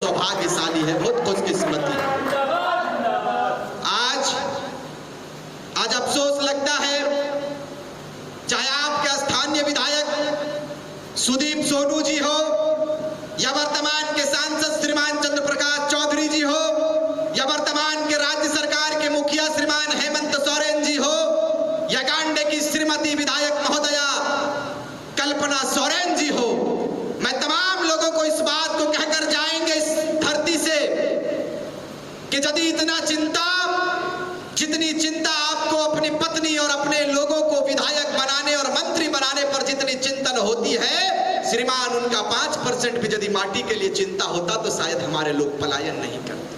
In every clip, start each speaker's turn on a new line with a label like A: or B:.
A: सौभाग्यशाली है, बहुत खुशकिस्मती है। आज अफसोस लगता है, चाहे आपके स्थानीय विधायक सुदीप सोनू जी हो या वर्तमान के सांसद श्रीमान चंद्र प्रकाश चौधरी जी हो या वर्तमान के राज्य सरकार के मुखिया श्रीमान हेमंत सोरेन जी हो या गांडे की श्रीमती विधायक महोदया कल्पना सोरेन जी हो, मैं तमाम लोगों को इस बात को कहकर जाएंगे इस धरती से कि यदि जितनी चिंता आपको अपनी पत्नी और अपने लोगों को विधायक बनाने और मंत्री बनाने पर जितनी चिंतन होती है, श्रीमान उनका 5% भी यदि माटी के लिए चिंता होता तो शायद हमारे लोग पलायन नहीं करते।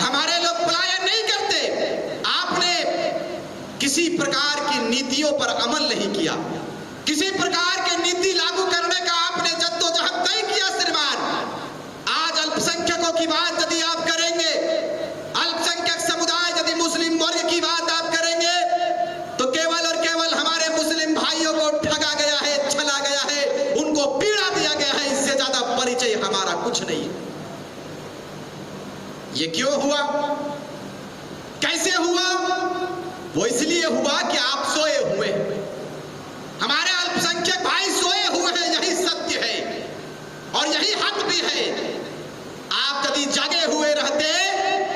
A: हमारे लोग पलायन नहीं करते। आपने किसी प्रकार की नीतियों पर अमल नहीं किया, किसी प्रकार की नीति लागू करने का आपने जद्दोजहद नहीं किया। श्रीमान, आज अल्पसंख्यकों की बात यदि आप करेंगे, अल्पसंख्यक समुदाय यदि मुस्लिम वर्ग की बात आप करेंगे, तो केवल और केवल हमारे मुस्लिम भाइयों को ठगा गया है, छला गया है, उनको पीड़ा दिया गया है, इससे ज्यादा परिचय हमारा कुछ नहीं है। ये क्यों हुआ, कैसे हुआ? वो इसलिए हुआ कि आप सोए हुए, हमारे अल्पसंख्यक भाई सोए हुए हैं, यही सत्य है और यही हक भी है। आप यदि जागे हुए रहते,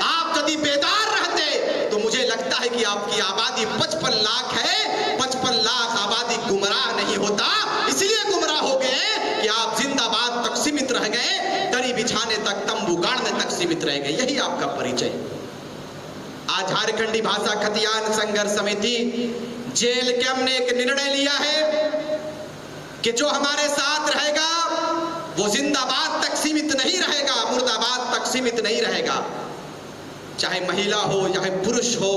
A: आप यदि बेदार रहते, तो मुझे लगता है कि आपकी आबादी 55 लाख है, 55 लाख आबादी गुमराह नहीं होता। इसलिए गुमराह हो गए कि आप जिंदाबाद तक सीमित रह गए, दरी बिछाने तक, तंबू गाड़ने तक सीमित रह गए। यही आपका परिचय। आज झारखंडी भाषा खतियान संघर्ष समिति जेल के हमने एक निर्णय लिया है कि जो हमारे साथ रहेगा वो जिंदाबाद तक सीमित नहीं रहेगा, मुर्दाबाद तक सीमित नहीं रहेगा। चाहे महिला हो, चाहे पुरुष हो,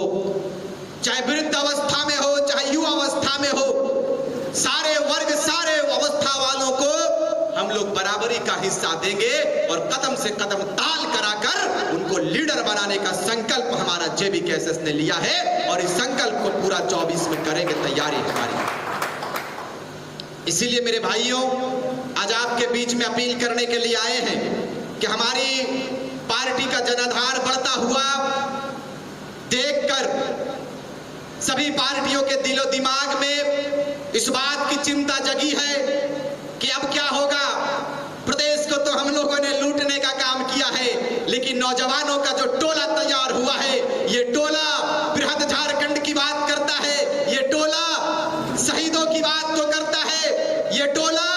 A: चाहे वृद्ध अवस्था में हो, चाहे युवा अवस्था में हो, सारे वर्ग, सारे अवस्था वालों को हम लोग बराबरी का हिस्सा देंगे और कदम से कदम ताल कराकर उनको लीडर बनाने का संकल्प हमारा जेबीकेएसएस ने लिया है और इस संकल्प को पूरा 24 में करेंगे। तैयारी हमारी। इसीलिए मेरे भाइयों, आज आपके बीच में अपील करने के लिए आए हैं कि हमारी पार्टी का जनाधार बढ़ता हुआ देखकर सभी पार्टियों के दिलो दिमाग में इस बात की चिंता जगी है कि अब क्या होगा। प्रदेश को तो हम लोगों ने लूटने का काम किया है, लेकिन नौजवानों का जो टोला तैयार हुआ है, ये टोला बृहद झारखंड की बात करता है, ये टोला शहीदों की बात को करता है, ये टोला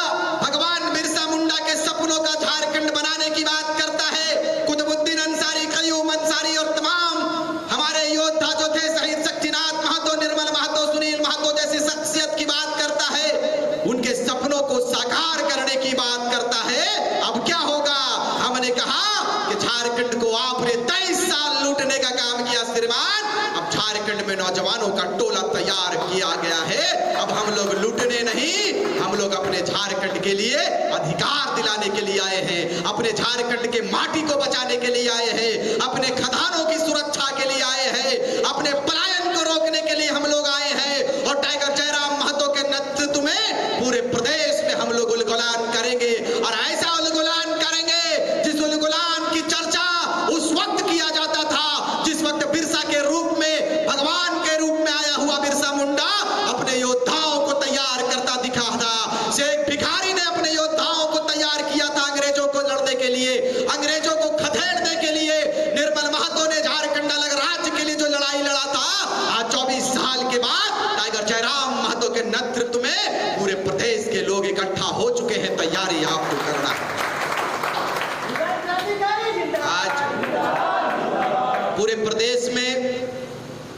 A: भगवान बिरसा मुंडा के सपनों का झारखंड बनाने की बात करता है। कुतुबुद्दीन अंसारी, कयूम अंसारी और तमाम हमारे योद्धा जो थे, शहीद शक्तिनाथ महतो, निर्मल महतो, सुनील महतो जैसी शख्सियत की बात करता है, उनके सपनों को साकार करने की बात करता है। अब क्या होगा? हमने कहा कि झारखंड को आपने 23 साल लूटने का काम किया श्रीमान, अब झारखंड में नौजवानों का टोला तैयार किया गया है। अब हम लोग लूटने नहीं, हम लोग अपने झारखंड के लिए अधिकार दिलाने के लिए आए हैं, अपने झारखंड के माटी को बचाने के लिए आए हैं, अपने खदानों की सुरक्षा के लिए आए हैं, अपने पलायन को रोकने के लिए हम लोग आए हैं। और टाइगर जयराम महतो के नेतृत्व में पूरे प्रदेश में हम लोग उलगुलान करेंगे और ऐसा उलगुलान करेंगे जिस उलगुलान की चर्चा उस वक्त किया जाता था जिस वक्त बिरसा के रूप में, भगवान के रूप में आया हुआ बिरसा मुंडा अपने योद्धाओं को तैयार करता दिखा था। शेख भिखारी ने अपने योद्धाओं को तैयार किया था अंग्रेजों को लड़ने के लिए, अंग्रेजों को खदेड़ने के लिए। निर्मल महतो ने झारखंड अलग राज्य के लिए जो लड़ाई लड़ा था, आज 24 साल के बाद टाइगर जयराम महतो के नेतृत्व में पूरे प्रदेश के लोग इकट्ठा हो चुके हैं। तैयारी आपको करना है। आज पूरे प्रदेश में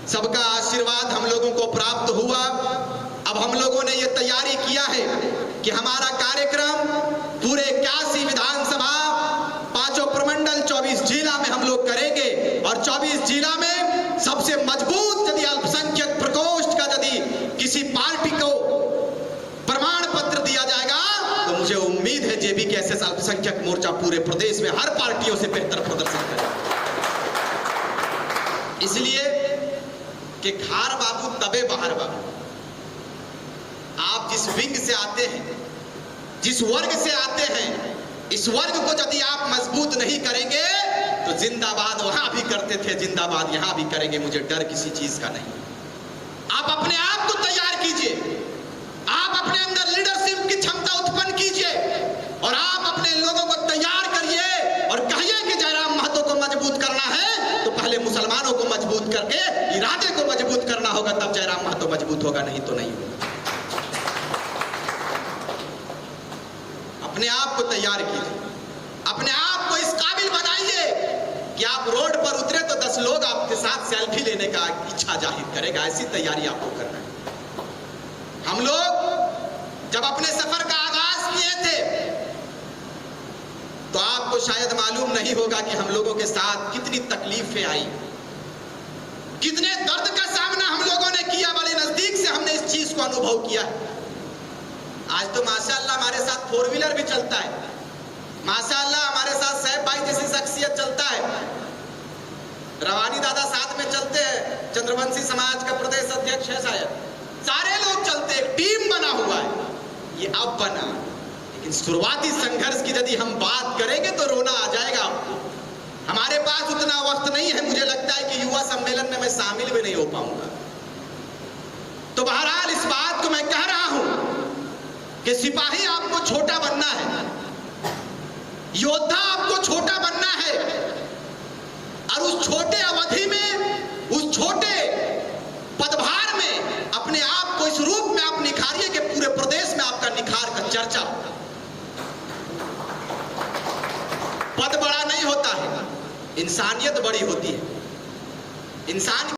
A: सबका आशीर्वाद हम लोगों को प्राप्त हुआ। अब हम लोगों ने ये तैयारी किया है कि हमारा कार्यक्रम पूरे 81 विधानसभा, 5 प्रमंडल, 24 जिला में हम लोग करेंगे और 24 जिला में सबसे मजबूत यदि अल्पसंख्यक प्रकोष्ठ का यदि किसी पार्टी को प्रमाण पत्र दिया जाएगा तो मुझे उम्मीद है जेबीकेएसएस अल्पसंख्यक मोर्चा पूरे प्रदेश में हर पार्टियों से बेहतर प्रदर्शन करेगा। इसलिए कि खार बाबू तबे बाहर बाबू, आप जिस विंग से आते हैं, जिस वर्ग से आते हैं, इस वर्ग को यदि आप मजबूत नहीं करेंगे तो जिंदाबाद वहां भी करते थे, जिंदाबाद यहां भी करेंगे, मुझे डर किसी चीज का नहीं। आप अपने आप को तैयार कीजिए, आप अपने अंदर लीडरशिप की क्षमता उत्पन्न कीजिए और आप अपने लोगों को तैयार करिए और कहिए कि जयराम महतो को मजबूत करना है तो पहले मुसलमानों को मजबूत करके इरादे को मजबूत करना होगा, तब जयराम महतो मजबूत होगा, नहीं तो नहीं होगा। अपने आप को तैयार कीजिए, अपने आप को इस काबिल बनाइए कि आप रोड पर उतरे तो 10 लोग आपके साथ सेल्फी लेने का इच्छा जाहिर करेगा। ऐसी तैयारी आपको करना है। हम लोग जब अपने सफर का आगाज किए थे तो आपको शायद मालूम नहीं होगा कि हम लोगों के साथ कितनी तकलीफें आई, कितने दर्द का सामना हम लोगों ने किया, बड़े नजदीक से हमने इस चीज को अनुभव किया। आज तो माशाअल्लाह हमारे साथ 4 व्हीलर भी चलता है, माशाअल्लाह हमारे साथ साहब भाई जैसी शख्सियत चलता है, रवानी दादा साथ में चलते हैं, चंद्रवंशी समाज का प्रदेश अध्यक्ष है शायद, सारे लोग चलते, एक टीम बना हुआ है। ये अब बना, लेकिन शुरुआती संघर्ष की यदि हम बात करेंगे तो रोना आ जाएगा आपको। हमारे पास उतना वक्त नहीं है, मुझे लगता है कि युवा सम्मेलन में मैं शामिल भी नहीं हो पाऊंगा। तो बहरहाल इस बात को मैं कह रहा हूं कि सिपाही आपको छोटा बनना है, योद्धा आपको छोटा बनना है और उस छोटे अवधि में, उस छोटे पदभार में अपने आप को इस रूप में आप निखारिए कि पूरे प्रदेश में आपका निखार का चर्चा होगा। पद बड़ा नहीं होता है, इंसानियत बड़ी होती है। इंसान